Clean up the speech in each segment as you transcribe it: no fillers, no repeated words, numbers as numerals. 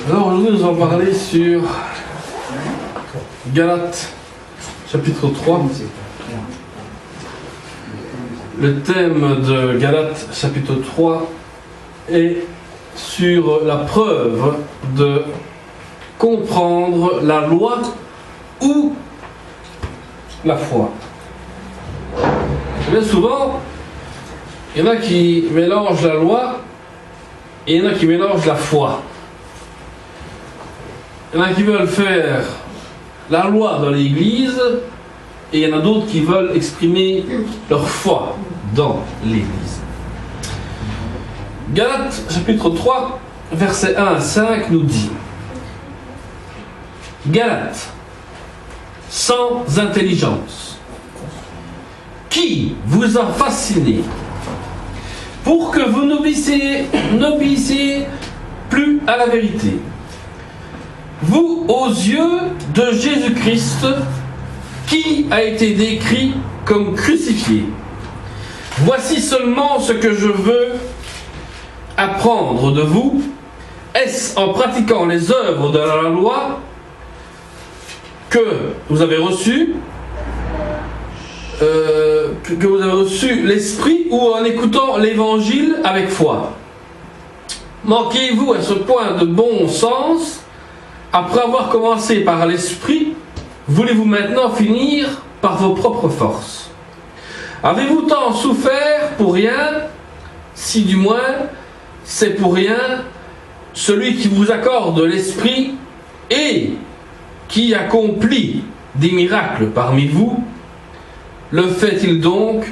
Alors aujourd'hui nous allons parler sur Galates chapitre 3. Le thème de Galates chapitre 3 est sur la preuve de comprendre la loi ou la foi. Bien souvent, il y en a qui mélangent la loi et il y en a qui mélangent la foi. Il y en a qui veulent faire la loi dans l'église et il y en a d'autres qui veulent exprimer leur foi dans l'église. Galates chapitre 3, versets 1 à 5 nous dit: Galates, sans intelligence, qui vous a fasciné pour que vous n'obéissiez plus à la vérité, vous aux yeux de Jésus-Christ, qui a été décrit comme crucifié. Voici seulement ce que je veux apprendre de vous. Est-ce en pratiquant les œuvres de la loi que vous avez reçu l'Esprit, ou en écoutant l'Évangile avec foi? Manquez-vous à ce point de bon sens? Après avoir commencé par l'Esprit, voulez-vous maintenant finir par vos propres forces? Avez-vous tant souffert pour rien? Si du moins c'est pour rien, celui qui vous accorde l'Esprit et qui accomplit des miracles parmi vous, le fait-il donc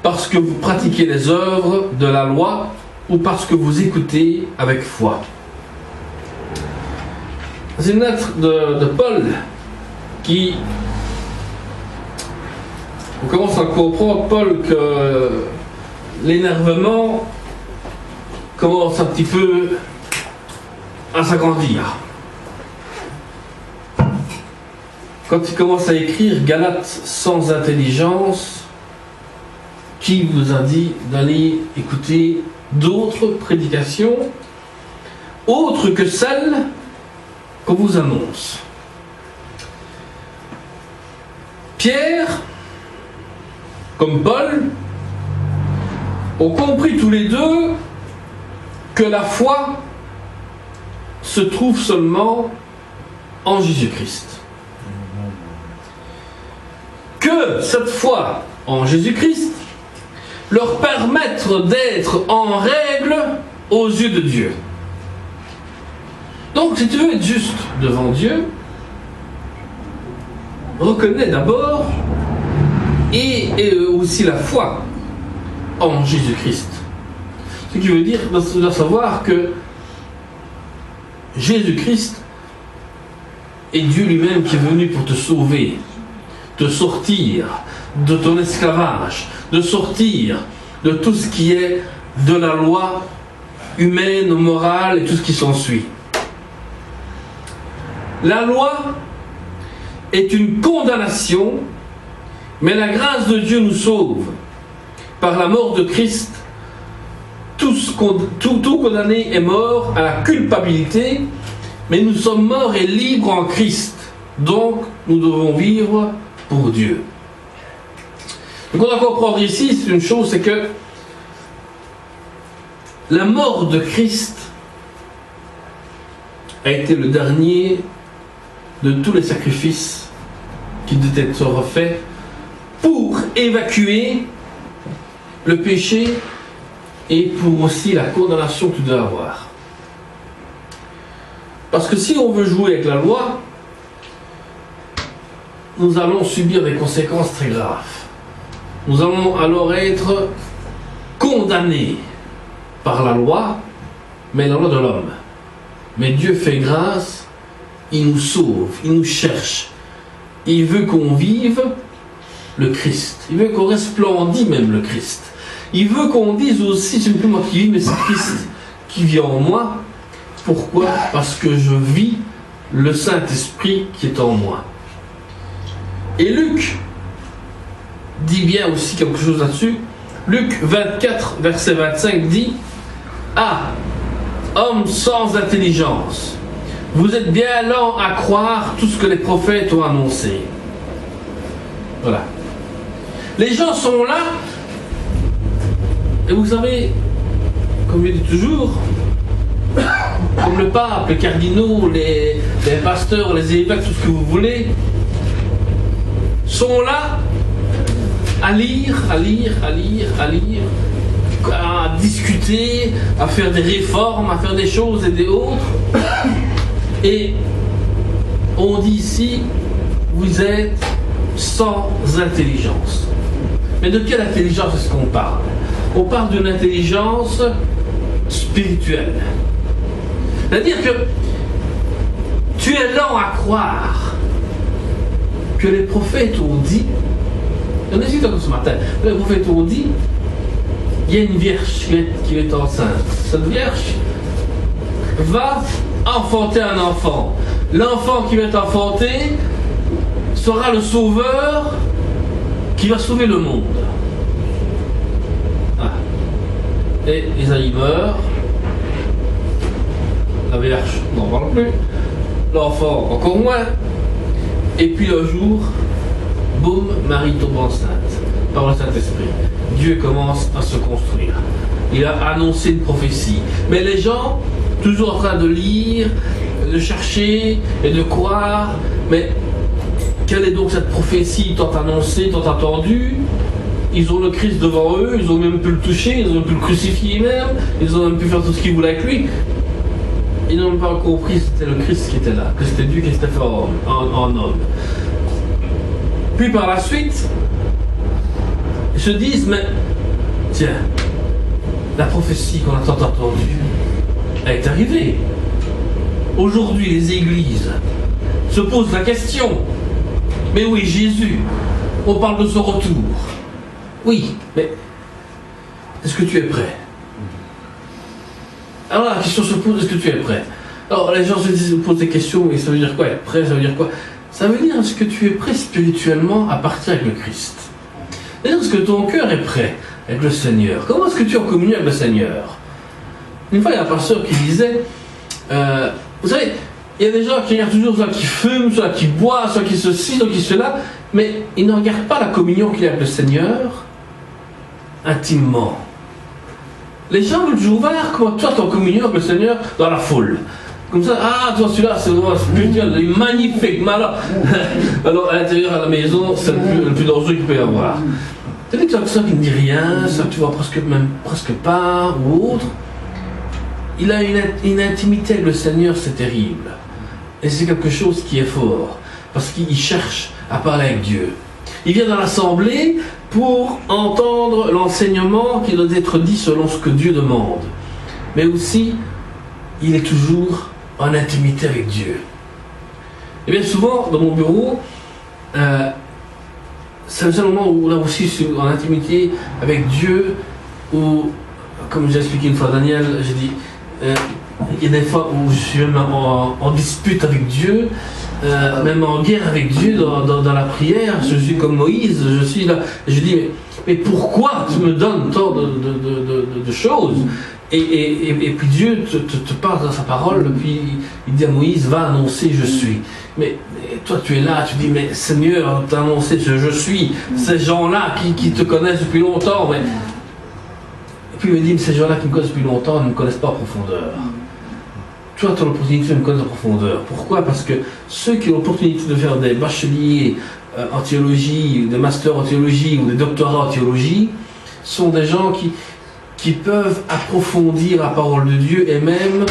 parce que vous pratiquez les œuvres de la loi ou parce que vous écoutez avec foi? C'est une lettre de Paul qui... On commence à comprendre, Paul, que l'énervement commence un petit peu à s'agrandir. Quand il commence à écrire Galates sans intelligence, qui vous a dit d'aller écouter d'autres prédications autres que celles qu'on vous annonce? Pierre, comme Paul, ont compris tous les deux que la foi se trouve seulement en Jésus-Christ. Que cette foi en Jésus-Christ leur permettre d'être en règle aux yeux de Dieu. Donc, si tu veux être juste devant Dieu, reconnais d'abord et aussi la foi en Jésus-Christ. Ce qui veut dire de savoir que Jésus-Christ est Dieu lui-même qui est venu pour te sauver, te sortir de ton esclavage, de sortir de tout ce qui est de la loi humaine, morale et tout ce qui s'ensuit. La loi est une condamnation, mais la grâce de Dieu nous sauve. Par la mort de Christ, tout condamné est mort à la culpabilité, mais nous sommes morts et libres en Christ. Donc, nous devons vivre pour Dieu. Donc, on doit comprendre ici, c'est une chose, c'est que la mort de Christ a été le dernier de tous les sacrifices qui devaient être faits pour évacuer le péché et pour aussi la condamnation que tu dois avoir. Parce que si on veut jouer avec la loi, nous allons subir des conséquences très graves. Nous allons alors être condamnés par la loi, mais la loi de l'homme. Mais Dieu fait grâce, il nous sauve, il nous cherche. Il veut qu'on vive le Christ. Il veut qu'on resplendisse même le Christ. Il veut qu'on dise aussi, c'est plus moi qui vis, mais c'est Christ qui vit en moi. Pourquoi? Parce que je vis le Saint-Esprit qui est en moi. Et Luc dit bien aussi quelque chose là-dessus. Luc 24, verset 25 dit: « Ah, homme sans intelligence, Vous êtes bien lents à croire tout ce que les prophètes ont annoncé. Voilà. Les gens sont là, et vous savez, comme je dis toujours, comme le pape, les cardinaux, les pasteurs, les évêques, tout ce que vous voulez, sont là à lire, à discuter, à faire des réformes, à faire des choses et des autres. Et on dit ici, vous êtes sans intelligence. Mais de quelle intelligence est-ce qu'on parle? On parle d'une intelligence spirituelle. C'est-à-dire que tu es lent à croire que les prophètes ont dit, on est ici comme ce matin, les prophètes ont dit, il y a une vierge qui est enceinte. Cette vierge va enfanter un enfant. L'enfant qui va être enfanté sera le sauveur qui va sauver le monde. Ah. Et Isaïe meurt. La vierge n'en parle plus. L'enfant encore moins. Et puis un jour, boum, Marie tombe enceinte par le Saint-Esprit. Dieu commence à se construire. Il a annoncé une prophétie. Mais les gens, toujours en train de lire, de chercher et de croire, mais quelle est donc cette prophétie tant annoncée, tant attendue? Ils ont le Christ devant eux, ils ont même pu le toucher, ils ont pu le crucifier même, ils ont même pu faire tout ce qu'ils voulaient avec lui. Ils n'ont pas compris que c'était le Christ qui était là, que c'était Dieu qui s'était fait en homme. Puis par la suite, ils se disent, mais tiens, la prophétie qu'on a tant entendue, elle est arrivée. Aujourd'hui, les églises se posent la question, mais oui, Jésus, on parle de son retour. Oui, mais est-ce que tu es prêt? Alors la question se pose, est-ce que tu es prêt? Alors les gens se posent des questions, mais ça veut dire quoi être prêt? Ça veut dire quoi? Ça veut dire, est-ce que tu es prêt spirituellement à partir avec le Christ? C'est-à-dire, est-ce que ton cœur est prêt avec le Seigneur? Comment est-ce que tu es en communion avec le Seigneur? Une fois, il y a un pasteur qui disait, vous savez, il y a des gens qui regardent toujours soit qui fument, soit qui boivent, soit qui ceci, soit qui cela, mais ils ne regardent pas la communion qu'il y a avec le Seigneur intimement. Les gens veulent toujours voir comment toi tu es en communion avec le Seigneur dans la foule. Comme ça, ah, toi celui-là, c'est vraiment spirituel, il est magnifique, mais alors à l'intérieur, à la maison, c'est le plus dangereux qu'il peut y avoir. C'est-à-dire que tu as ça qui ne dit rien, ça que tu vois presque pas, ou autre. Il a une intimité avec le Seigneur, c'est terrible. Et c'est quelque chose qui est fort, parce qu'il cherche à parler avec Dieu. Il vient dans l'assemblée pour entendre l'enseignement qui doit être dit selon ce que Dieu demande. Mais aussi, il est toujours en intimité avec Dieu. Et bien souvent, dans mon bureau, c'est le seul moment où là aussi je suis en intimité avec Dieu, où, comme j'ai expliqué une fois à Daniel, j'ai dit, il y a des fois où je suis même en dispute avec Dieu, même en guerre avec Dieu dans la prière. Je suis comme Moïse, je suis là, je dis, mais pourquoi tu me donnes tant de choses? Et puis Dieu te parle dans sa parole, puis il dit à Moïse, va annoncer je suis. Mais toi tu es là, tu dis, mais Seigneur, t'as annoncé je suis, ces gens-là qui te connaissent depuis longtemps, mais... Et puis il me dit, mais ces gens-là qui me connaissent depuis longtemps ne me connaissent pas en profondeur. Toi, tu as l'opportunité de me connaître en profondeur. Pourquoi? Parce que ceux qui ont l'opportunité de faire des bacheliers en théologie, des masters en théologie ou des doctorats en théologie, sont des gens qui peuvent approfondir la parole de Dieu et même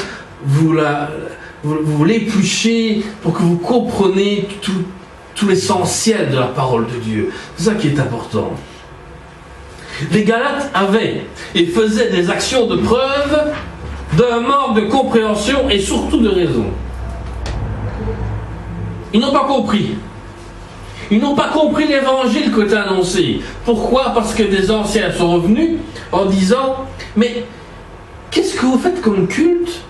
vous l'éplucher pour que vous compreniez tout l'essentiel de la parole de Dieu. C'est ça qui est important. Les Galates avaient et faisaient des actions de preuve d'un manque de compréhension et surtout de raison. Ils n'ont pas compris. Ils n'ont pas compris l'évangile qui était annoncé. Pourquoi? Parce que des anciens sont revenus en disant, mais qu'est-ce que vous faites comme culte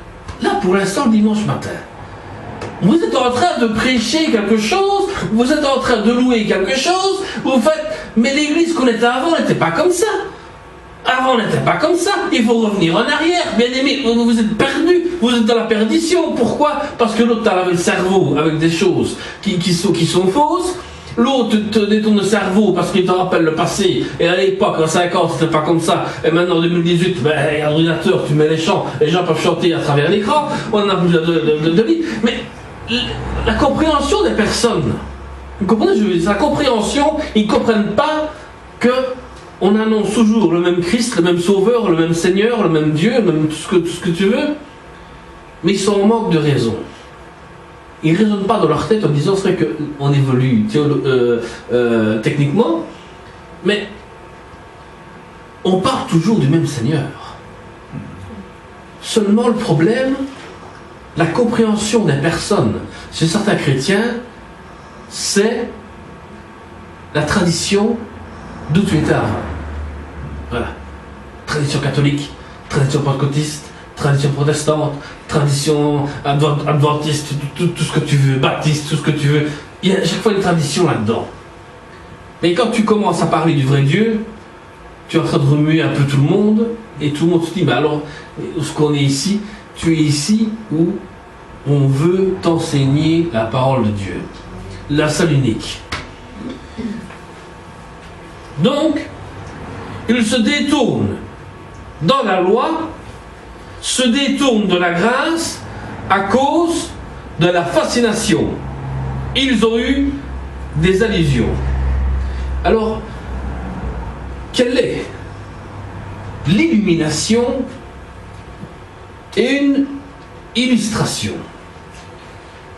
là pour l'instant le dimanche matin? Vous êtes en train de prêcher quelque chose, vous êtes en train de louer quelque chose, vous faites, mais l'église qu'on était avant n'était pas comme ça. Avant, on n'était pas comme ça. Il faut revenir en arrière. Bien aimé, vous êtes perdus. Vous êtes dans la perdition. Pourquoi? Parce que l'autre t'a lavé le cerveau avec des choses qui sont fausses. L'autre te détourne le cerveau parce qu'il te rappelle le passé. Et à l'époque, en 50, c'était pas comme ça. Et maintenant, en 2018, ordinateur, tu mets les chants. Les gens peuvent chanter à travers l'écran. On n'a plus de vie. Mais la compréhension des personnes, vous comprenez, je veux dire, la compréhension, ils ne comprennent pas que on annonce toujours le même Christ, le même Sauveur, le même Seigneur, le même Dieu, même tout ce que tu veux, mais ils sont en manque de raison. Ils ne raisonnent pas dans leur tête en disant c'est vrai qu'on évolue techniquement, mais on parle toujours du même Seigneur. Seulement le problème, la compréhension des personnes chez certains chrétiens, c'est la tradition d'où tu étais avant. Voilà. Tradition catholique, tradition pentecôtiste, tradition protestante, tradition adventiste, tout ce que tu veux, baptiste, tout ce que tu veux. Il y a à chaque fois une tradition là-dedans. Mais quand tu commences à parler du vrai Dieu, tu es en train de remuer un peu tout le monde, et tout le monde se dit, mais alors, où est-ce qu'on est ici? Tu es ici où on veut t'enseigner la parole de Dieu. La seule unique. Donc, il se détourne dans la loi, se détourne de la grâce à cause de la fascination. Ils ont eu des allusions. Alors, quelle est l'illumination et une illustration?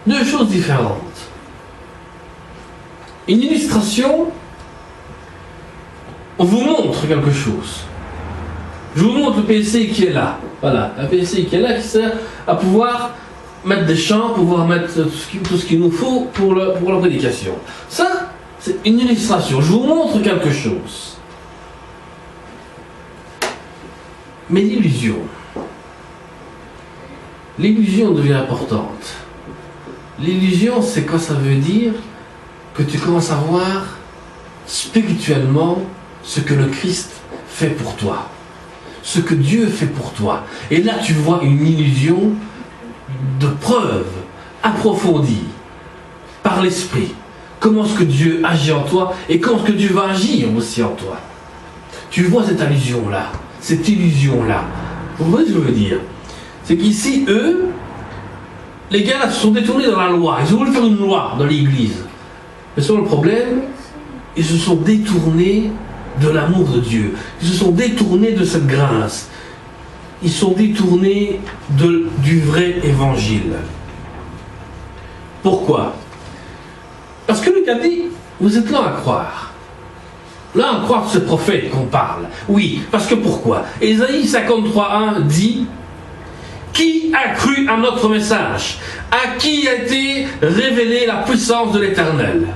Deux choses différentes. Une illustration, on vous montre quelque chose. Je vous montre le PC qui est là. Voilà, un PC qui est là, qui sert à pouvoir mettre des chants, pouvoir mettre tout ce qu'il nous faut pour la prédication. Ça, c'est une illustration. Je vous montre quelque chose. Mais l'illusion devient importante. L'illusion, c'est quoi ça veut dire? Que tu commences à voir spirituellement ce que le Christ fait pour toi, ce que Dieu fait pour toi. Et là, tu vois une illusion de preuve approfondie par l'Esprit. Comment est-ce que Dieu agit en toi et comment est-ce que Dieu va agir aussi en toi. Tu vois cette allusion-là, cette illusion-là. Vous voyez ce que je veux dire? C'est qu'ici, eux, les gars là, se sont détournés dans la loi. Ils ont voulu faire une loi dans l'Église. Mais sur le problème, ils se sont détournés de l'amour de Dieu. Ils se sont détournés de cette grâce. Ils sont détournés du vrai évangile. Pourquoi? Parce que Luc a dit, vous êtes là à croire. Là à croire ce prophète qu'on parle. Oui, parce que pourquoi? Ésaïe 53:1 dit, qui a cru à notre message? À qui a été révélée la puissance de l'Éternel?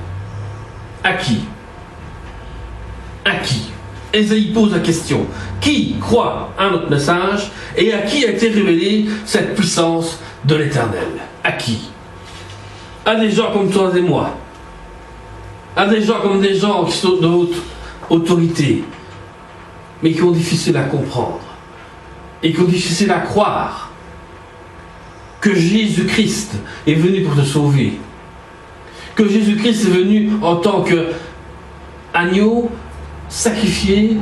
À qui? À qui? Ésaïe pose la question. Qui croit à notre message et à qui a été révélée cette puissance de l'Éternel? À qui? À des gens comme toi et moi. À des gens comme des gens qui sont de haute autorité, mais qui ont difficile à comprendre et qui ont difficile à croire que Jésus-Christ est venu pour te sauver, que Jésus-Christ est venu en tant qu'agneau sacrifié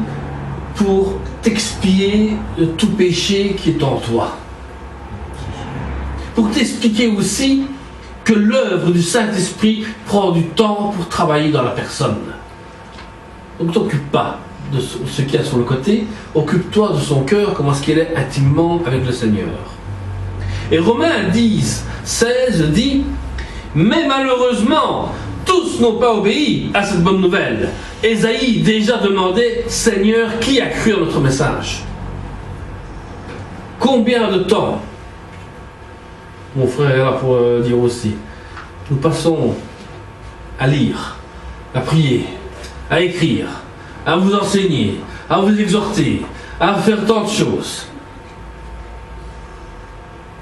pour t'expier de tout péché qui est en toi. Pour t'expliquer aussi que l'œuvre du Saint-Esprit prend du temps pour travailler dans la personne. Donc ne t'occupe pas de ce qu'il y a sur le côté, occupe-toi de son cœur, comment est-ce qu'il est intimement avec le Seigneur. Et Romains 10:16 dit, mais malheureusement, tous n'ont pas obéi à cette bonne nouvelle. Ésaïe déjà demandait, Seigneur, qui a cru à notre message? Combien de temps? Mon frère est là pour dire aussi. Nous passons à lire, à prier, à écrire, à vous enseigner, à vous exhorter, à faire tant de choses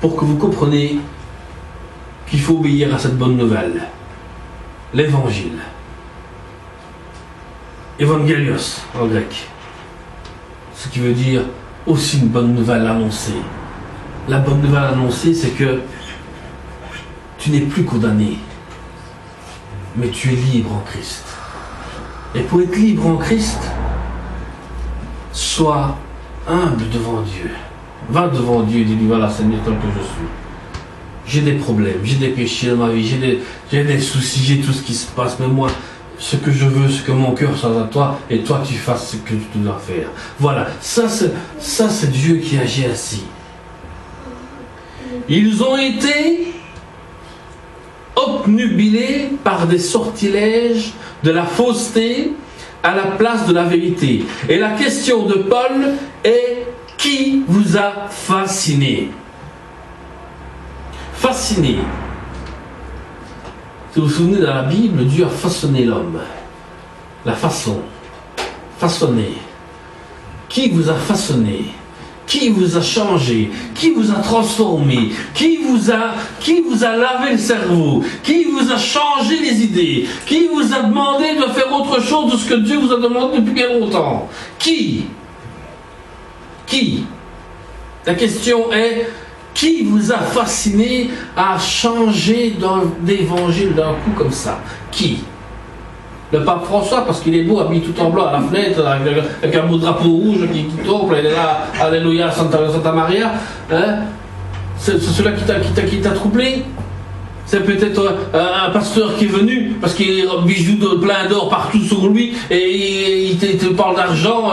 pour que vous compreniez qu'il faut obéir à cette bonne nouvelle, l'évangile, évangélios en grec. ce qui veut dire aussi une bonne nouvelle annoncée. La bonne nouvelle annoncée, c'est que tu n'es plus condamné, mais tu es libre en Christ. Et pour être libre en Christ, sois humble devant Dieu. Va devant Dieu et dis-lui, voilà Seigneur, tel que je suis. J'ai des problèmes, j'ai des péchés dans ma vie, j'ai des soucis, j'ai tout ce qui se passe, mais moi, ce que je veux, c'est que mon cœur soit à toi, et toi tu fasses ce que tu dois faire. Voilà, ça c'est Dieu qui agit ainsi. Ils ont été obnubilés par des sortilèges de la fausseté à la place de la vérité. Et la question de Paul est: qui vous a fasciné? Fasciné. Si vous vous souvenez, dans la Bible, Dieu a façonné l'homme. La façon. Façonné. Qui vous a façonné? Qui vous a changé? Qui vous a transformé? Qui vous a lavé le cerveau? Qui vous a changé les idées? Qui vous a demandé de faire autre chose de ce que Dieu vous a demandé depuis bien longtemps? Qui? La question est: qui vous a fasciné à changer d'évangile d'un coup comme ça? Qui? Le pape François, parce qu'il est beau, habillé tout en blanc à la fenêtre, avec un beau drapeau rouge qui tombe, il est là, Alléluia, Santa Maria. Hein? C'est celui-là qui t'a troublé? C'est peut-être un pasteur qui est venu, parce qu'il a bijoux plein d'or partout sur lui, et il te parle d'argent,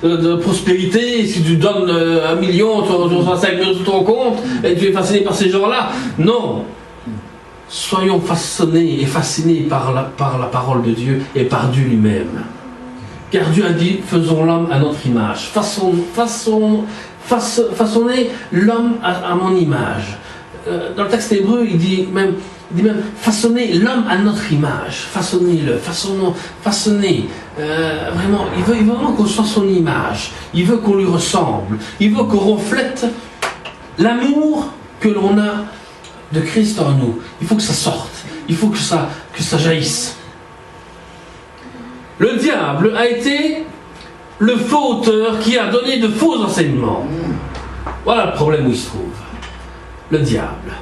de prospérité, et si tu donnes 1 million, tu reçois 5 000 sur ton compte, et tu es fasciné par ces gens-là. Non. Soyons façonnés et fascinés par la parole de Dieu et par Dieu lui-même. Car Dieu a dit: faisons l'homme à notre image. Façonnez l'homme à mon image. Dans le texte hébreu, il dit même façonnez l'homme à notre image. Façonnez-le, façonnez. Vraiment, il veut vraiment qu'on soit son image. Il veut qu'on lui ressemble. Il veut qu'on reflète l'amour que l'on a de Christ en nous. Il faut que ça sorte. Il faut que ça jaillisse. Le diable a été le faux auteur qui a donné de faux enseignements. Voilà le problème où il se trouve. Le diable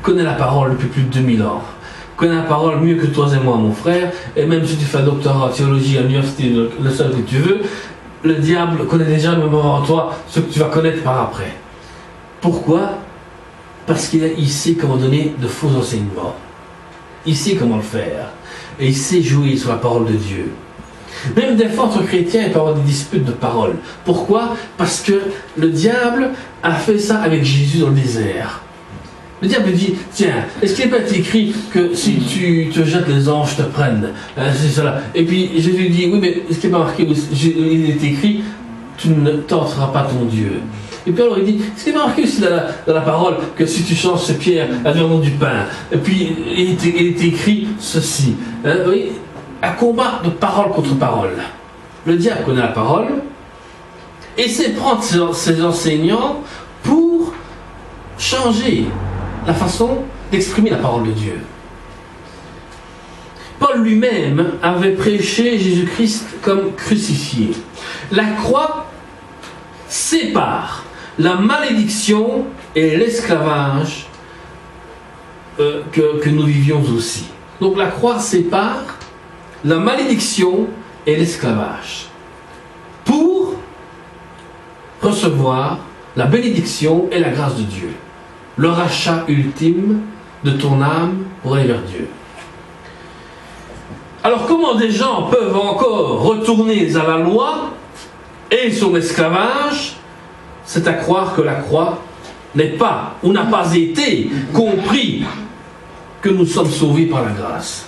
connaît la parole depuis plus de 2000 ans. Connaît la parole mieux que toi et moi, mon frère. Et même si tu fais un doctorat en théologie à l'université, le seul que tu veux, le diable connaît déjà, même avant toi, ce que tu vas connaître par après. Pourquoi? Parce qu'il sait comment donner de faux enseignements. Il sait comment le faire. Et il sait jouer sur la parole de Dieu. Même des fois, entre chrétiens, il peut y avoir des disputes de parole. Pourquoi? Parce que le diable a fait ça avec Jésus dans le désert. Le diable dit: tiens, est-ce qu'il n'est pas écrit que si tu te jettes, les anges te prennent? C'est cela. Et puis Jésus dit: oui, mais est-ce qu'il n'est pas marqué, il est écrit, tu ne tenteras pas ton Dieu? Et puis alors il dit: est-ce qu'il est marqué aussi dans la parole que si tu changes ces pierres, elles deviendront du pain? Et puis il est écrit ceci. Vous voyez, un combat de parole contre parole. Le diable connaît la parole et sait prendre ses enseignants pour changer la façon d'exprimer la parole de Dieu. Paul lui-même avait prêché Jésus-Christ comme crucifié. La croix sépare la malédiction et l'esclavage que nous vivions aussi. Donc la croix sépare la malédiction et l'esclavage pour recevoir la bénédiction et la grâce de Dieu. Le rachat ultime de ton âme pour aller vers Dieu. Alors comment des gens peuvent encore retourner à la loi et son esclavage? C'est à croire que la croix n'est pas ou n'a pas été compris que nous sommes sauvés par la grâce.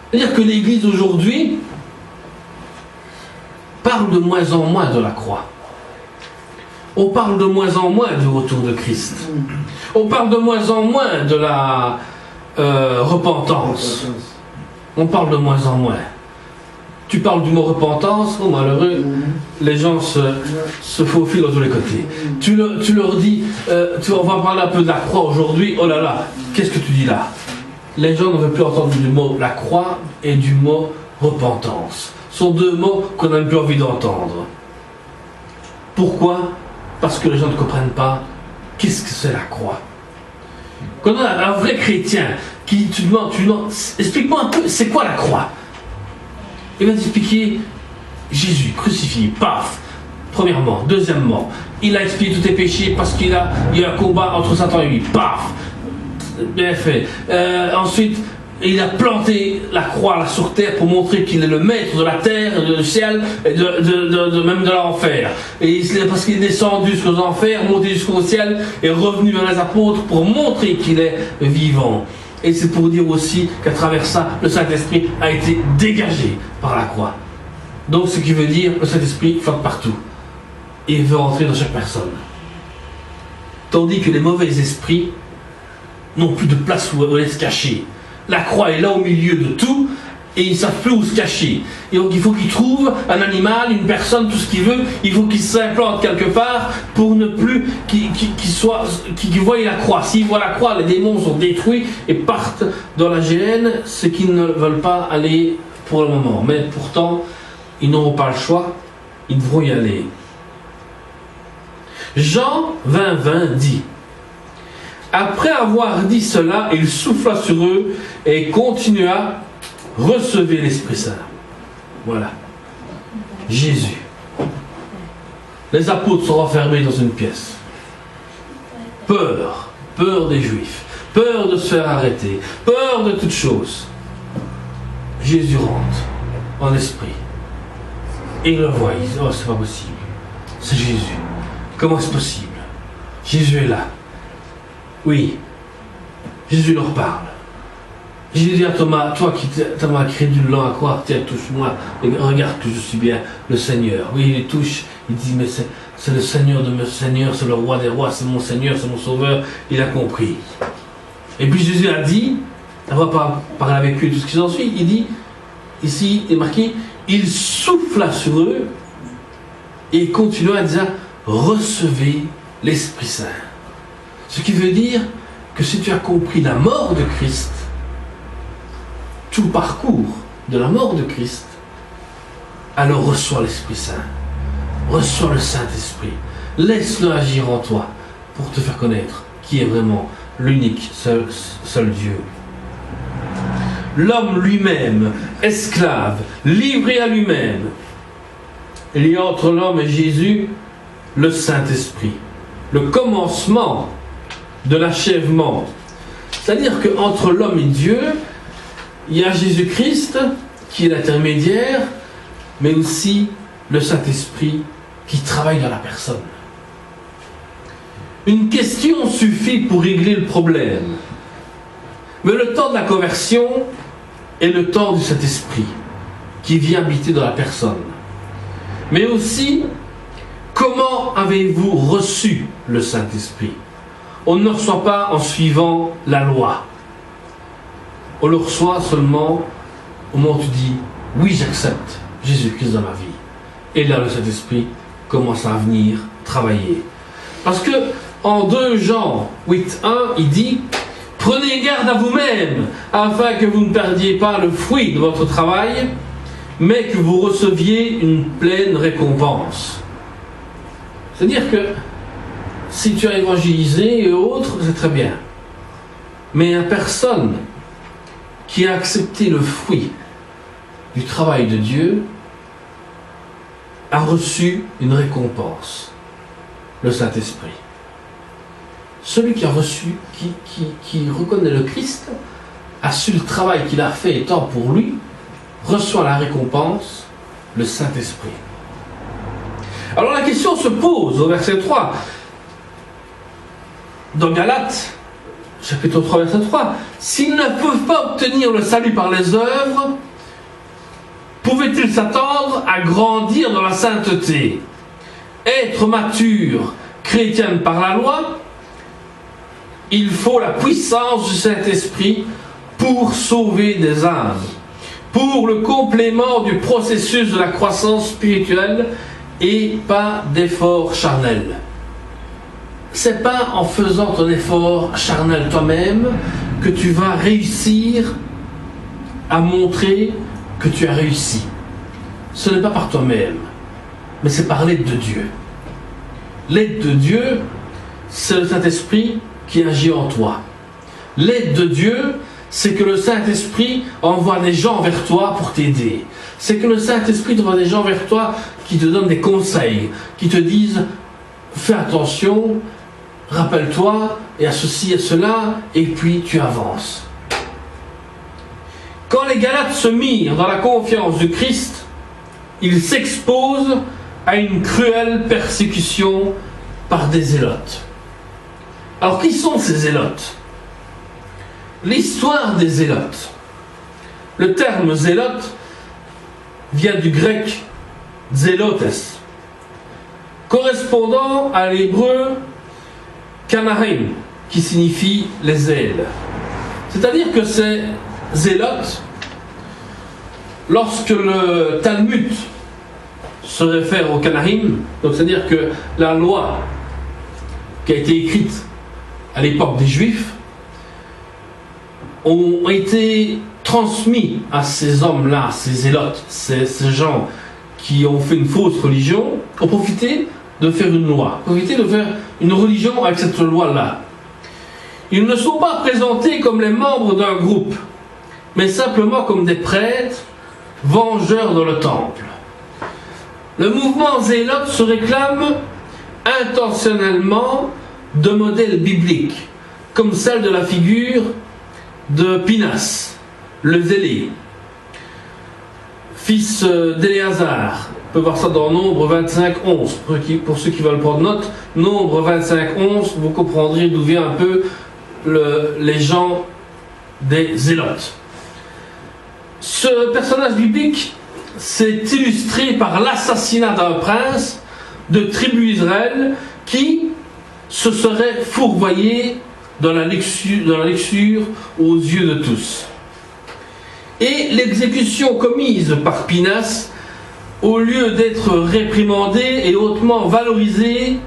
C'est-à-dire que l'Église aujourd'hui parle de moins en moins de la croix. On parle de moins en moins du retour de Christ. On parle de moins en moins de la repentance. On parle de moins en moins. Tu parles du mot repentance, oh malheureux, les gens se faufilent de tous les côtés. Tu leur dis, on va parler un peu de la croix aujourd'hui, oh là là, qu'est-ce que tu dis là? Les gens ne veulent plus entendre du mot la croix et du mot repentance. Ce sont deux mots qu'on n'a plus envie d'entendre. Pourquoi? Parce que les gens ne comprennent pas qu'est-ce que c'est la croix. Quand on a un vrai chrétien qui tu demandes, explique-moi un peu, c'est quoi la croix? Il va t'expliquer Jésus crucifié, paf, premièrement. Deuxièmement, il a expié tous tes péchés parce qu'il y a eu un combat entre Satan et lui, paf, bien fait. Ensuite, il a planté la croix là sur terre pour montrer qu'il est le maître de la terre, du ciel, et même de l'enfer. Et c'est parce qu'il est descendu jusqu'aux enfers, monté jusqu'au ciel, et revenu vers les apôtres pour montrer qu'il est vivant. Et c'est pour dire aussi qu'à travers ça, le Saint-Esprit a été dégagé par la croix. Donc ce qui veut dire que le Saint-Esprit flotte partout. Et il veut entrer dans chaque personne. Tandis que les mauvais esprits n'ont plus de place où aller se cacher. La croix est là au milieu de tout, et ils ne savent plus où se cacher. Et donc il faut qu'ils trouvent un animal, une personne, tout ce qu'ils veulent. Il faut qu'ils s'implantent quelque part pour ne plus qu'ils voient la croix. S'ils voient la croix, les démons sont détruits et partent dans la géhenne, ce qu'ils ne veulent pas aller pour le moment. Mais pourtant, ils n'auront pas le choix, ils devront y aller. Jean 20:20 dit: après avoir dit cela, il souffla sur eux et continua: recevez l'Esprit Saint. Voilà. Jésus. Les apôtres sont enfermés dans une pièce. Peur des Juifs, peur de se faire arrêter, peur de toutes choses. Jésus rentre en esprit. Et ils le voient, ils disent: oh, c'est pas possible. C'est Jésus. Comment c'est possible? Jésus est là. Oui. Jésus leur parle. Jésus dit à Thomas: toi qui t'es tellement crédule, lent à croire, tiens, touche-moi, regarde que je suis bien le Seigneur. Oui, il les touche, il dit: mais c'est le Seigneur de mes seigneurs, c'est le roi des rois, c'est mon Seigneur, c'est mon sauveur. Il a compris. Et puis Jésus a dit, on va pas parler avec eux tout ce qui s'ensuit, il dit, ici il est marqué, il souffla sur eux et il continua à dire: recevez l'Esprit Saint. Ce qui veut dire que si tu as compris la mort de Christ, tout le parcours de la mort de Christ, alors reçois l'Esprit Saint, reçois le Saint-Esprit, laisse-le agir en toi pour te faire connaître qui est vraiment l'unique, seul Dieu. L'homme lui-même, esclave, livré à lui-même, il y a entre l'homme et Jésus le Saint-Esprit, le commencement de l'achèvement. C'est-à-dire qu'entre l'homme et Dieu, il y a Jésus-Christ qui est l'intermédiaire, mais aussi le Saint-Esprit qui travaille dans la personne. Une question suffit pour régler le problème. Mais le temps de la conversion est le temps du Saint-Esprit qui vient habiter dans la personne. Mais aussi, comment avez-vous reçu le Saint-Esprit? On ne le reçoit pas en suivant la loi. On le reçoit seulement au moment où tu dis: oui, j'accepte Jésus-Christ dans ma vie. Et là, le Saint-Esprit commence à venir travailler. Parce que en 2 Jean 8:1, il dit: prenez garde à vous-même, afin que vous ne perdiez pas le fruit de votre travail, mais que vous receviez une pleine récompense. C'est-à-dire que si tu as évangélisé et autres, c'est très bien. Mais il n'y a personne qui a accepté le fruit du travail de Dieu a reçu une récompense, le Saint-Esprit. Celui qui a reçu, qui reconnaît le Christ, a su le travail qu'il a fait étant pour lui, reçoit la récompense, le Saint-Esprit. Alors la question se pose au verset 3. Dans Galates, chapitre 3, verset 3, s'ils ne peuvent pas obtenir le salut par les œuvres, pouvaient-ils s'attendre à grandir dans la sainteté, être mature, chrétienne par la loi? Il faut la puissance du Saint-Esprit pour sauver des âmes, pour le complément du processus de la croissance spirituelle et pas d'effort charnel. C'est pas en faisant ton effort charnel toi-même que tu vas réussir à montrer que tu as réussi. Ce n'est pas par toi-même, mais c'est par l'aide de Dieu. L'aide de Dieu, c'est le Saint-Esprit qui agit en toi. L'aide de Dieu, c'est que le Saint-Esprit envoie des gens vers toi pour t'aider. C'est que le Saint-Esprit envoie des gens vers toi qui te donnent des conseils, qui te disent « fais attention, rappelle-toi, et à ceci et cela », et puis tu avances. Quand les Galates se mirent dans la confiance du Christ, ils s'exposent à une cruelle persécution par des zélotes. Alors, qui sont ces zélotes? L'histoire des zélotes. Le terme zélote vient du grec zélotes, correspondant à l'hébreu kanahim, qui signifie les ailes. C'est-à-dire que ces zélotes, lorsque le Talmud se réfère au kanahim, donc c'est-à-dire que la loi qui a été écrite à l'époque des Juifs ont été transmis à ces hommes-là, ces zélotes, ces gens qui ont fait une fausse religion, ont profité de faire une loi, profité de faire une religion avec cette loi-là. Ils ne sont pas présentés comme les membres d'un groupe, mais simplement comme des prêtres vengeurs dans le temple. Le mouvement zélote se réclame intentionnellement de modèles bibliques, comme celle de la figure de Pinas, le zélé, fils d'Éléazar. On peut voir ça dans Nombre 25:11. Pour ceux qui veulent prendre note, Nombre 25:11, vous comprendrez d'où vient un peu les gens des zélotes. Ce personnage biblique s'est illustré par l'assassinat d'un prince de tribu Israël qui se serait fourvoyé dans la luxure aux yeux de tous. Et l'exécution commise par Pinas, au lieu d'être réprimandée et hautement valorisée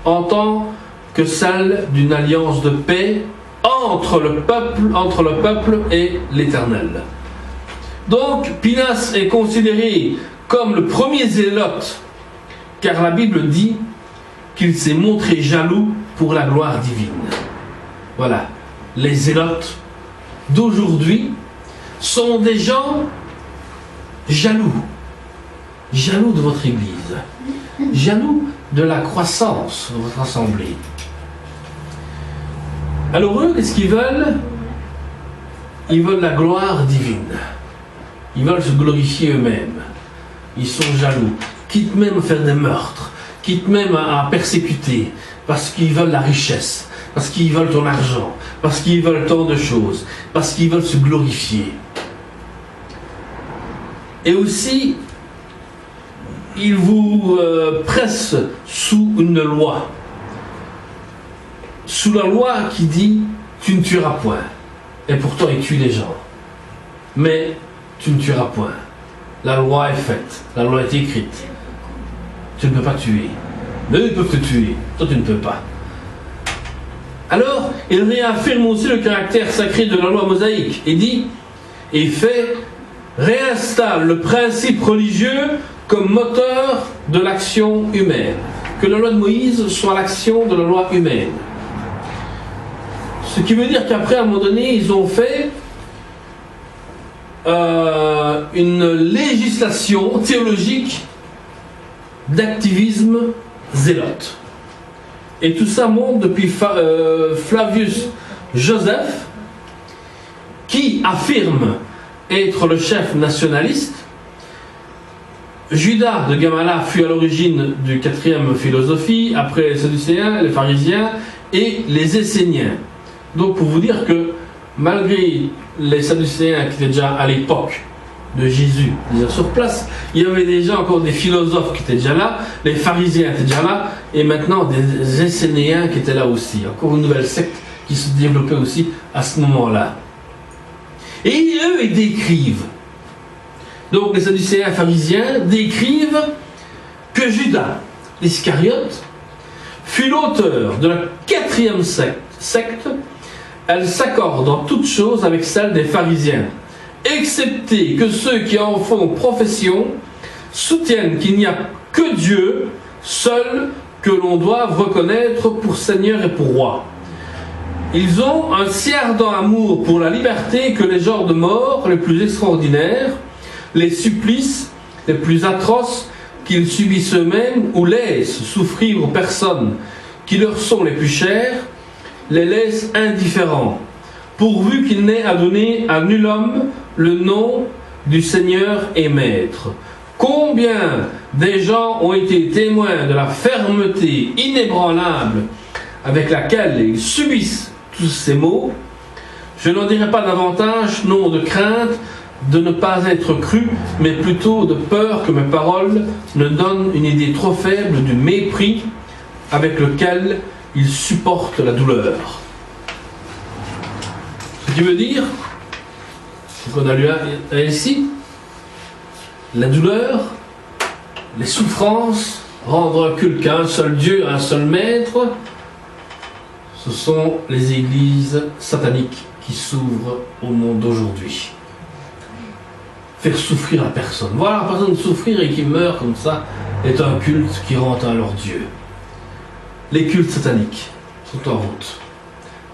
en tant que celle d'une alliance de paix entre le peuple et l'Éternel. Donc, Pinas est considéré comme le premier zélote, car la Bible dit qu'il s'est montré jaloux pour la gloire divine. Voilà, les zélotes d'aujourd'hui sont des gens jaloux de votre Église, jaloux de la croissance de votre assemblée. Alors eux, qu'est-ce qu'ils veulent? Ils veulent la gloire divine. Ils veulent se glorifier eux-mêmes. Ils sont jaloux, quitte même à faire des meurtres, quitte même à persécuter, parce qu'ils veulent la richesse, parce qu'ils veulent ton argent, parce qu'ils veulent tant de choses, parce qu'ils veulent se glorifier. Et aussi, ils vous pressent sous une loi. Sous la loi qui dit « tu ne tueras point ». Et pourtant, ils tuent les gens. Mais tu ne tueras point. La loi est faite, la loi est écrite. Tu ne peux pas tuer. Mais eux, ils peuvent te tuer. Toi, tu ne peux pas. Alors, il réaffirme aussi le caractère sacré de la loi mosaïque et dit « et réinstalle le principe religieux comme moteur de l'action humaine. » Que la loi de Moïse soit l'action de la loi humaine. Ce qui veut dire qu'après, à un moment donné, ils ont fait une législation théologique d'activisme zélote. Et tout ça monte depuis Flavius Joseph, qui affirme être le chef nationaliste. Judas de Gamala fut à l'origine du 4e philosophie, après les Sadducéens, les pharisiens et les Esséniens. Donc pour vous dire que malgré les Sadducéens qui étaient déjà à l'époque de Jésus déjà sur place, il y avait déjà encore des philosophes qui étaient déjà là, les pharisiens étaient déjà là, et maintenant des Esséniens qui étaient là aussi. Encore une nouvelle secte qui se développait aussi à ce moment-là. Et eux, ils décrivent. Donc les Sadducéens et pharisiens décrivent que Judas Iscariote fut l'auteur de la 4e secte. Elle s'accorde en toutes choses avec celle des pharisiens, excepté que ceux qui en font profession soutiennent qu'il n'y a que Dieu seul que l'on doit reconnaître pour Seigneur et pour Roi. Ils ont un si ardent amour pour la liberté que les genres de mort les plus extraordinaires, les supplices les plus atroces qu'ils subissent eux-mêmes ou laissent souffrir aux personnes qui leur sont les plus chères, les laissent indifférents, pourvu qu'il n'ait à donner à nul homme le nom du Seigneur et Maître. Combien des gens ont été témoins de la fermeté inébranlable avec laquelle ils subissent tous ces maux, je n'en dirai pas davantage, non de crainte de ne pas être cru, mais plutôt de peur que mes paroles ne donnent une idée trop faible du mépris avec lequel ils supportent la douleur. Ce qui veut dire, ce qu'on a lu ici, la douleur, les souffrances, rendre un culte qu'à un seul Dieu, à un seul Maître, ce sont les églises sataniques qui s'ouvrent au monde d'aujourd'hui. Faire souffrir la personne. Voilà la personne souffrir et qui meurt comme ça est un culte qui rend à leur Dieu. Les cultes sataniques sont en route.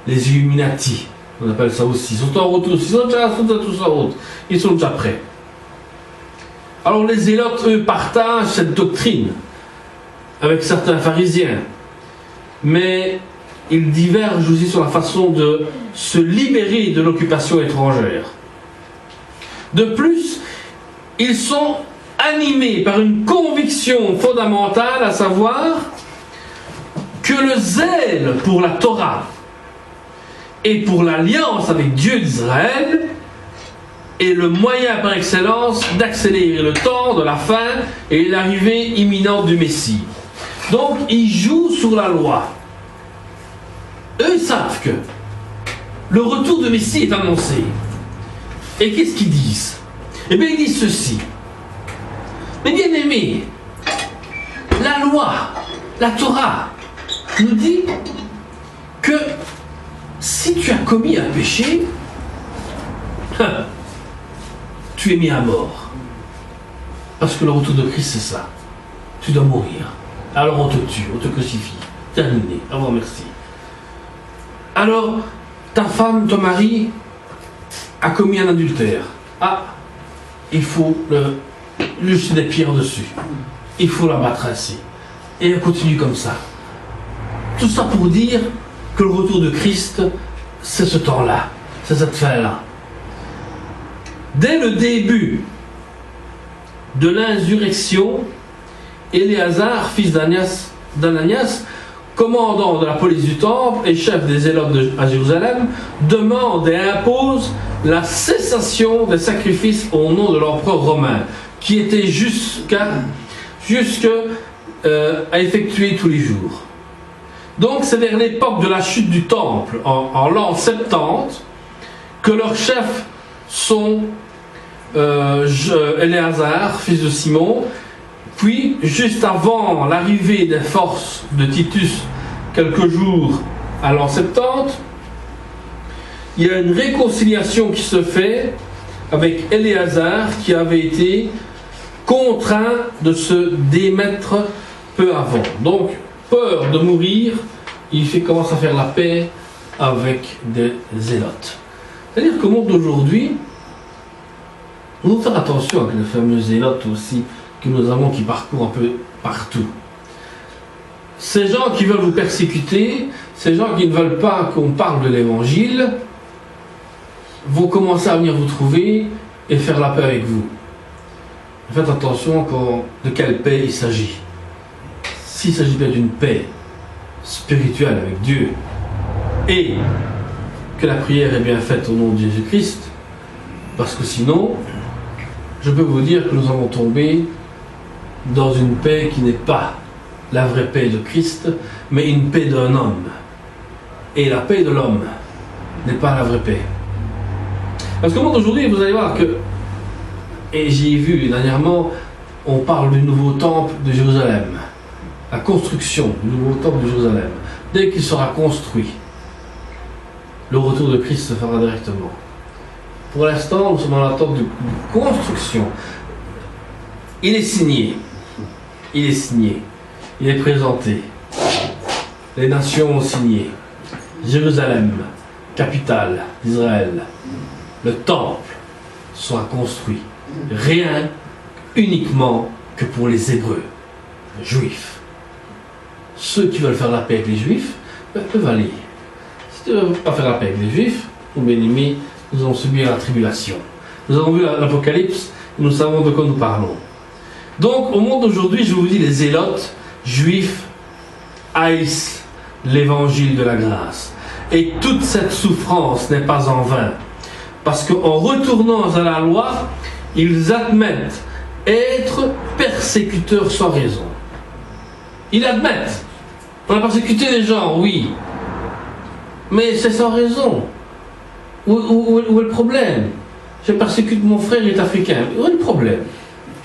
Les Illuminati, on appelle ça aussi, sont en route aussi. Ils sont déjà tous en route. Ils sont déjà prêts. Alors les zélotes, eux, partagent cette doctrine avec certains pharisiens. Mais ils divergent aussi sur la façon de se libérer de l'occupation étrangère. De plus, ils sont animés par une conviction fondamentale, à savoir que le zèle pour la Torah et pour l'alliance avec Dieu d'Israël est le moyen par excellence d'accélérer le temps de la fin et l'arrivée imminente du Messie. Donc, ils jouent sur la loi. Eux, ils savent que le retour de Messie est annoncé. Et qu'est-ce qu'ils disent? Eh bien, ils disent ceci. Mais bien aimé, la loi, la Torah, nous dit que si tu as commis un péché, tu es mis à mort. Parce que le retour de Christ, c'est ça. Tu dois mourir. Alors on te tue, on te crucifie. Terminé. Au revoir, merci. Alors, ta femme, ton mari, a commis un adultère. Ah, il faut lui jeter des pierres dessus. Il faut la battre ainsi. Et elle continue comme ça. Tout ça pour dire que le retour de Christ, c'est ce temps-là. C'est cette fin-là. Dès le début de l'insurrection, Éléazar, fils d'Ananias, commandant de la police du temple et chef des zélotes à Jérusalem, demande et impose la cessation des sacrifices au nom de l'empereur romain, qui était jusque à effectuer tous les jours. Donc c'est vers l'époque de la chute du temple, en l'an 70, que leurs chefs sont Éléazar, fils de Simon. Puis, juste avant l'arrivée des forces de Titus, quelques jours à l'an 70, il y a une réconciliation qui se fait avec Éléazar, qui avait été contraint de se démettre peu avant. Donc, peur de mourir, il commence à faire la paix avec des zélotes. C'est-à-dire qu'au monde d'aujourd'hui, nous devons faire attention avec les fameux zélotes aussi, que nous avons qui parcourent un peu partout. Ces gens qui veulent vous persécuter, ces gens qui ne veulent pas qu'on parle de l'évangile, vont commencer à venir vous trouver et faire la paix avec vous. Faites attention de quelle paix il s'agit. S'il s'agit bien d'une paix spirituelle avec Dieu et que la prière est bien faite au nom de Jésus-Christ, parce que sinon, je peux vous dire que nous allons tomber dans une paix qui n'est pas la vraie paix de Christ, mais une paix d'un homme. Et la paix de l'homme n'est pas la vraie paix. Parce qu'au monde d'aujourd'hui, vous allez voir que, et j'ai vu dernièrement, on parle du nouveau temple de Jérusalem, la construction du nouveau temple de Jérusalem. Dès qu'il sera construit, le retour de Christ se fera directement. Pour l'instant, nous sommes en attente de construction. Il est signé. Il est signé. Il est présenté. les nations ont signé. Jérusalem, capitale d'Israël, le temple sera construit. Rien, uniquement que pour les Hébreux, les Juifs. Ceux qui veulent faire la paix avec les Juifs peuvent aller. Si tu ne veux pas faire la paix avec les Juifs, mon bien-aimé, nous allons subir la tribulation. Nous avons vu l'Apocalypse, et nous savons de quoi nous parlons. Donc, au monde d'aujourd'hui, je vous dis, les zélotes juifs haïssent l'évangile de la grâce. Et toute cette souffrance n'est pas en vain. Parce qu'en retournant à la loi, ils admettent être persécuteurs sans raison. Ils admettent. On a persécuté les gens, oui. Mais c'est sans raison. Où est le problème? Je persécute mon frère, il est africain. Où est le problème?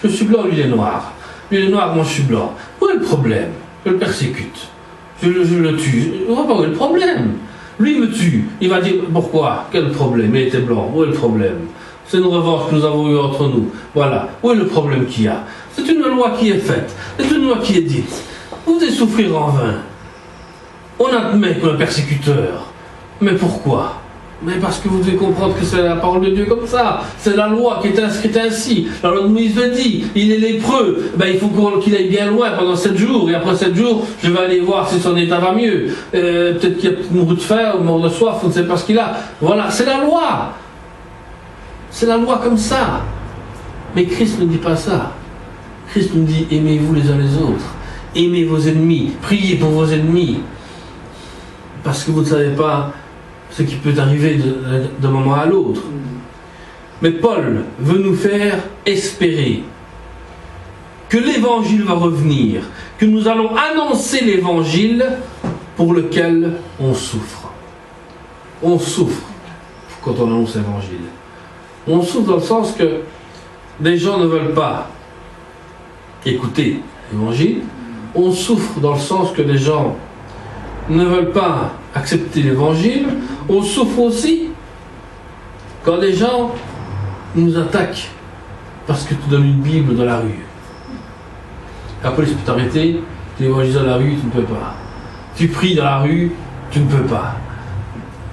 Je suis blanc, lui il est noir. Lui il est noir, moi je suis blanc. Où est le problème? Je le persécute. Je le tue. Je ne vois pas où est le problème. Lui me tue. Il va dire pourquoi? Quel problème? Il était blanc. Où est le problème? C'est une revanche que nous avons eue entre nous. Voilà. Où est le problème qu'il y a? C'est une loi qui est faite. C'est une loi qui est dite. Vous devez souffrir en vain. On admet qu'on est persécuteur. Mais pourquoi? Mais parce que vous devez comprendre que c'est la parole de Dieu comme ça. C'est la loi qui est inscrite ainsi. La loi de Moïse le dit. Il est lépreux. Ben, il faut qu'il aille bien loin pendant 7 jours. Et après 7 jours, je vais aller voir si son état va mieux. Peut-être qu'il a mouru de faim ou mort de soif. On ne sait pas ce qu'il a. Voilà, c'est la loi. C'est la loi comme ça. Mais Christ ne dit pas ça. Christ nous dit, aimez-vous les uns les autres. Aimez vos ennemis. Priez pour vos ennemis. Parce que vous ne savez pas ce qui peut arriver d'un moment à l'autre. Mais Paul veut nous faire espérer que l'évangile va revenir, que nous allons annoncer l'évangile pour lequel on souffre. On souffre quand on annonce l'évangile. On souffre dans le sens que les gens ne veulent pas écouter l'évangile. On souffre dans le sens que les gens ne veulent pas accepter l'évangile. On souffre aussi quand les gens nous attaquent parce que tu donnes une Bible dans la rue. La police peut t'arrêter, tu évangélises dans la rue, tu ne peux pas. Tu pries dans la rue, tu ne peux pas.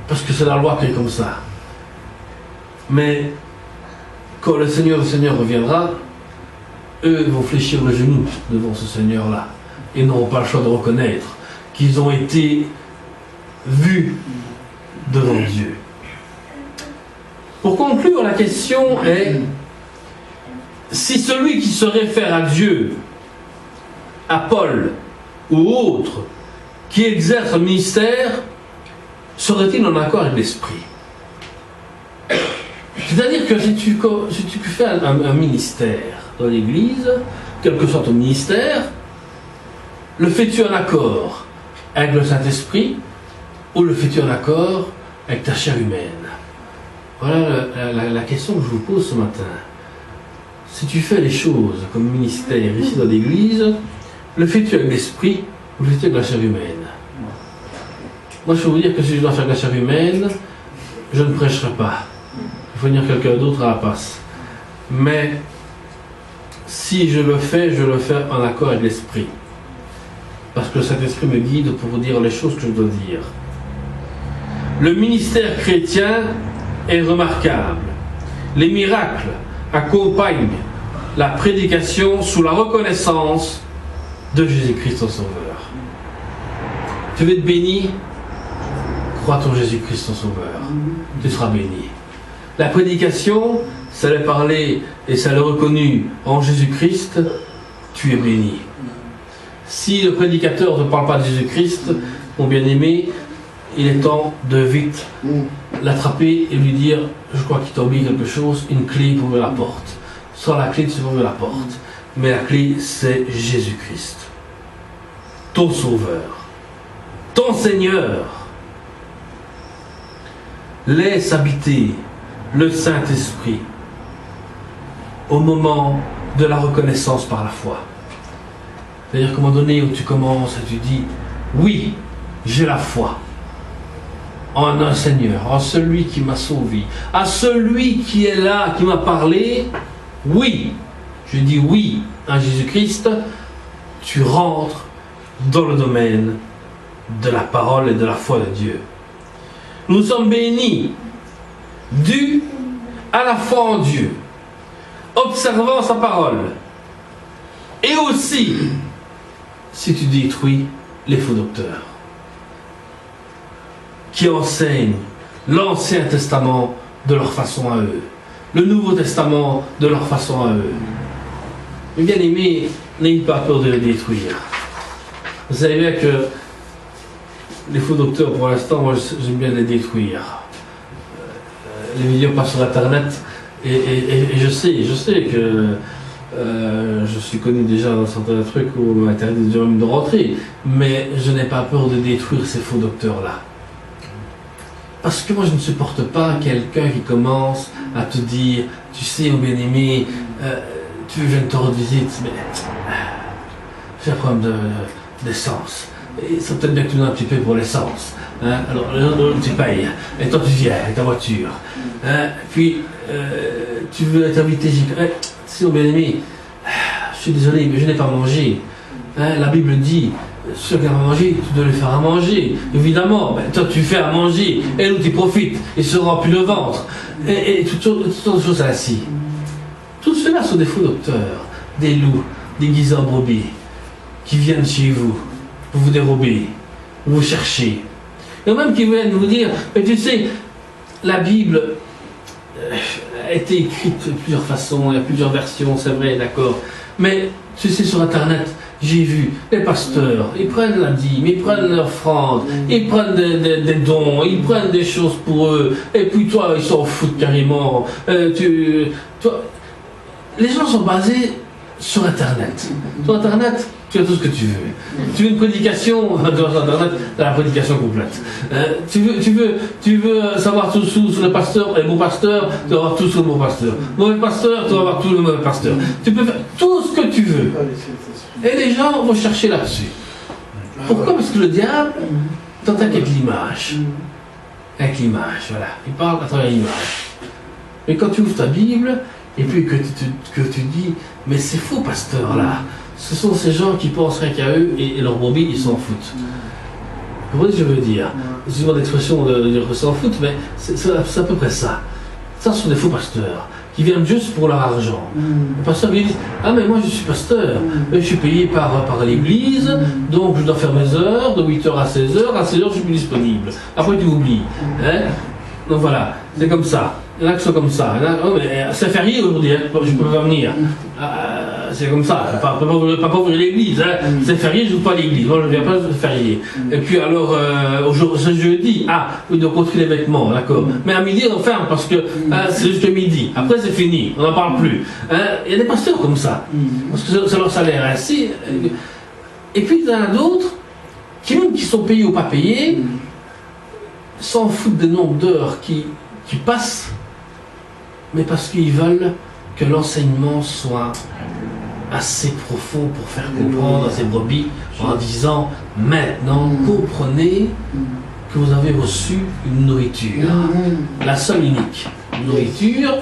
Parce que c'est la loi qui est comme ça. Mais quand le Seigneur reviendra, eux vont fléchir le genou devant ce Seigneur-là et n'auront pas le choix de reconnaître qu'ils ont été vus devant Dieu. Pour conclure, la question est: si celui qui se réfère à Dieu, à Paul ou autre, qui exerce un ministère, serait-il en accord avec l'Esprit? C'est-à-dire que si tu fais un ministère dans l'Église, quel que soit ton ministère, le fais-tu en accord avec le Saint-Esprit ou le fais-tu en accord avec ta chair humaine? Voilà la question que je vous pose ce matin. Si tu fais les choses comme ministère ici dans l'Église, le fais-tu avec l'Esprit ou le fais-tu avec la chair humaine? Moi je peux vous dire que si je dois faire de la chair humaine, je ne prêcherai pas. Il faut venir quelqu'un d'autre à la place. Mais si je le fais en accord avec l'Esprit. Parce que cet esprit me guide pour vous dire les choses que je dois dire. Le ministère chrétien est remarquable. Les miracles accompagnent la prédication sous la reconnaissance de Jésus-Christ ton Sauveur. Tu veux être béni? Crois en Jésus-Christ ton Sauveur. Tu seras béni. La prédication, c'est le parler et c'est le reconnu en Jésus-Christ, tu es béni. Si le prédicateur ne parle pas de Jésus-Christ, mon bien-aimé, il est temps de vite l'attraper et lui dire: je crois qu'il t'a oublié quelque chose, une clé pour ouvrir la porte. Sans la clé, tu peux ouvrir la porte. Mais la clé, c'est Jésus-Christ. Ton Sauveur. Ton Seigneur. Laisse habiter le Saint-Esprit au moment de la reconnaissance par la foi. C'est-à-dire qu'à un moment donné où tu commences et tu dis: oui, j'ai la foi en un Seigneur, en celui qui m'a sauvé, à celui qui est là, qui m'a parlé, oui, je dis oui à Jésus-Christ, tu rentres dans le domaine de la parole et de la foi de Dieu. Nous sommes bénis, dus à la foi en Dieu, observant sa parole. Et aussi, si tu détruis les faux docteurs, qui enseignent l'Ancien Testament de leur façon à eux, le Nouveau Testament de leur façon à eux. Mais bien aimés, n'ayez pas peur de les détruire. Vous savez bien que les faux docteurs, pour l'instant, moi j'aime bien les détruire. Les vidéos passent sur Internet et je sais que je suis connu déjà dans certains trucs où on m'interdit de rentrer, mais je n'ai pas peur de détruire ces faux docteurs-là. Parce que moi je ne supporte pas quelqu'un qui commence à te dire, tu sais, mon bien-aimé, tu veux que je vienne te rendre visite, mais j'ai un problème d'essence. Et ça peut-être bien que tu donnes un petit peu pour l'essence. Hein? Alors tu payes, et toi tu viens avec ta voiture. Hein? Puis tu veux être invité, si mon bien-aimé, je suis désolé, mais je n'ai pas mangé. Hein? La Bible dit, ceux qui n'ont pas mangé, tu dois lui faire à manger. Évidemment, toi tu fais à manger, et l'autre il profite, et se remplit le ventre. Et toutes sortes de choses ainsi. Tout cela sont des faux docteurs, des loups, déguisés en brebis, qui viennent chez vous, pour vous dérober, pour vous chercher. Et même qui viennent vous dire, mais tu sais, la Bible a été écrite de plusieurs façons, il y a plusieurs versions, c'est vrai, d'accord. Mais tu sais, sur Internet, j'ai vu les pasteurs, ils prennent la dîme, ils prennent l'offrande, ils prennent des dons, ils prennent des choses pour eux, et puis toi, ils s'en foutent carrément. Les gens sont basés sur Internet. Sur Internet, tu as tout ce que tu veux. Tu veux une prédication, sur Internet, tu as la prédication complète. Tu veux savoir tout sur le pasteur, et bon pasteur, tu vas avoir tout sur le bon pasteur. Mauvais pasteur, tu vas avoir tout le mauvais pasteur. Tu peux faire tout ce que tu veux. Et les gens vont chercher là-dessus. Pourquoi? Parce que le diable t'attaque avec l'image. Avec l'image, voilà. Il parle à travers l'image. Mais quand tu ouvres ta Bible, et puis que tu dis, mais c'est faux, pasteur, là. Ce sont ces gens qui pensent rien qu'à eux et leurs brebis, ils s'en foutent. Vous voyez ce que je veux dire? Excusez-moi l'expression de dire que s'en foutent, mais c'est à peu près ça. Ça, ce sont des faux pasteurs qui viennent juste pour leur argent. Le pasteur lui dit, ah mais moi je suis pasteur, je suis payé par l'église, donc je dois faire mes heures, de 8h à 16h, à 16h je suis plus disponible. Après tu oublies. Hein? Donc voilà, c'est comme ça. Il y en a qui sont comme ça. Oh, c'est férié aujourd'hui, hein, je ne peux pas venir. C'est comme ça, pas ouvrir l'église. Hein. C'est férié, je ne vais pas à l'église. Moi, je ne viens pas, c'est férié. Et puis alors, ce jeudi, oui, donc on trie les vêtements, d'accord. Mais à midi, on ferme parce que c'est jusqu'à midi. Après, c'est fini, on n'en parle plus. Il y a des pasteurs comme ça, parce que c'est leur salaire ainsi. Et puis, il y en a d'autres qui sont payés ou pas payés, s'en foutent des nombres d'heures qui passent, mais parce qu'ils veulent que l'enseignement soit assez profond pour faire comprendre à ces brebis en disant, maintenant, comprenez que vous avez reçu une nourriture, la seule unique nourriture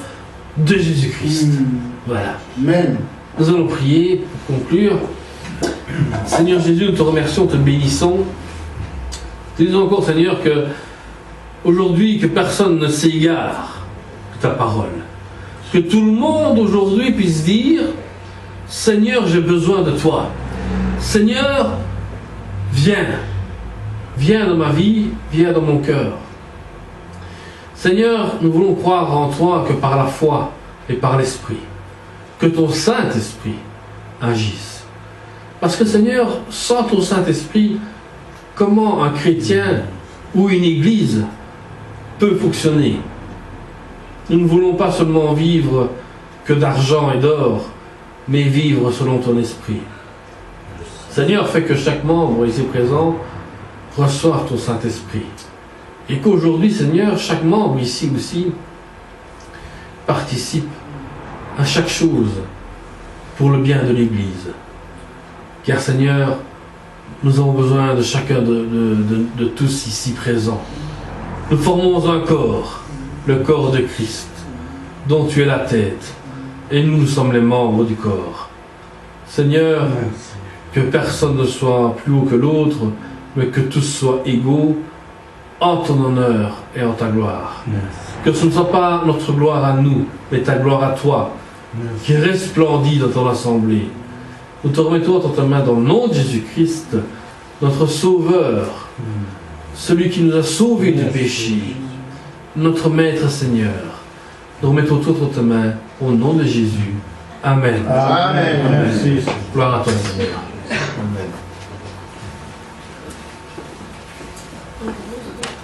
de Jésus-Christ. Voilà. Amen. Nous allons prier pour conclure. Seigneur Jésus, nous te remercions, te bénissons. Te disons encore, Seigneur, que aujourd'hui, que personne ne s'égare de ta parole. Que tout le monde aujourd'hui puisse dire, Seigneur, j'ai besoin de toi. Seigneur, viens. Viens dans ma vie, viens dans mon cœur. Seigneur, nous voulons croire en toi que par la foi et par l'Esprit, que ton Saint-Esprit agisse. Parce que Seigneur, sans ton Saint-Esprit, comment un chrétien ou une église peut fonctionner? Nous ne voulons pas seulement vivre que d'argent et d'or, mais vivre selon ton esprit. Seigneur, fais que chaque membre ici présent reçoive ton Saint-Esprit. Et qu'aujourd'hui, Seigneur, chaque membre ici aussi participe à chaque chose pour le bien de l'Église. Car Seigneur, nous avons besoin de chacun de tous ici présents. Nous formons un corps, le corps de Christ, dont tu es la tête, et nous sommes les membres du corps. Seigneur, que personne ne soit plus haut que l'autre, mais que tous soient égaux en ton honneur et en ta gloire. Que ce ne soit pas notre gloire à nous, mais ta gloire à toi, qui resplendit dans ton assemblée. Nous te remettons entre ta main dans le nom de Jésus-Christ, notre Sauveur, celui qui nous a sauvés du péché, notre Maître Seigneur. Nous remettons tout entre ta main au nom de Jésus. Amen. Amen. Amen. Gloire à toi, Seigneur.